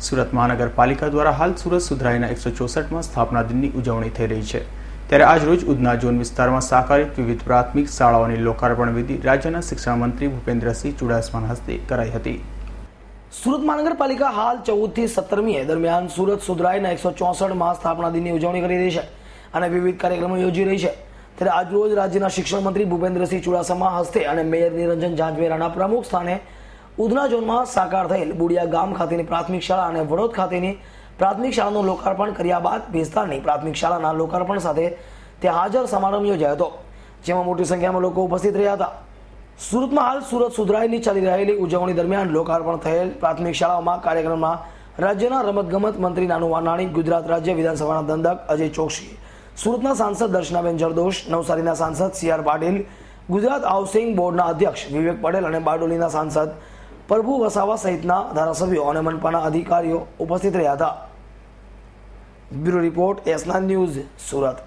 સુરત મહાનગરપાલિકા દ્વારા હાલ સુરત સુધરાઈના 164માં સ્થાપના દિનની ઉજવણી થઈ રહી છે ત્યારે આજ રોજ ઉધના ઝોન વિસ્તારમાં સાકારિત વિવિધ પ્રાથમિક શાળાઓની લોકાર્પણ વિધિ રાજ્યના શિક્ષણ મંત્રી ભૂપેન્દ્રસિંહ ચુડાસમાના હસ્તે કરાઈ હતી। સુરત મહાનગરપાલિકા હાલ 14 થી 17મી દરમિયાન સુરત સુધરાઈના 164માં સ્થાપના દિનની ઉજવણી કરી રહી છે અને વિવિધ કાર્યક્રમો યોજી રહી છે ત્યારે આજ રોજ રાજ્યના શિક્ષણ મંત્રી ભૂપેન્દ્રસિંહ ચુડાસમા હસ્તે અને મેયર નિરંજન જાંજવેરાના પ્રમુખ સ્થાને ઉધના ઝોનમાં સાકાર થયેલ બુડિયા ગામ ખાતેની પ્રાથમિક શાળા અને વડોદ ખાતેની પ્રાથમિક શાળાનું લોકાર્પણ કર્યા બાદ વિસ્તારની પ્રાથમિક શાળાના લોકાર્પણ સાથે ત્યાં હાજર સમારંભ યોજાયો હતો, જેમાં મોટી સંખ્યામાં લોકો ઉપસ્થિત રહ્યા હતા। સુરતમાં હાલ સુરત સુધરાઈની ચાલી રહેલી ઉજવણી દરમિયાન લોકાર્પણ થયેલ પ્રાથમિક શાળાઓમાં કાર્યક્રમમાં રાજ્યના રમતગમત મંત્રી નાનુ વાનાણી, ગુજરાત રાજ્ય વિધાનસભાના દંડક અજય ચોકસી, સુરતના સાંસદ દર્શનાબેન જરદોશ, નવસારીના સાંસદ CR પાટીલ, ગુજરાત હાઉસિંગ બોર્ડના અધ્યક્ષ વિવેક પટેલ અને બારડોલીના સાંસદ પ્રભુ વસાવા સહિતના ધારાસભ્યો અને મનપાના અધિકારીઓ ઉપસ્થિત રહ્યા હતા। Bureau report S9 news, Surat.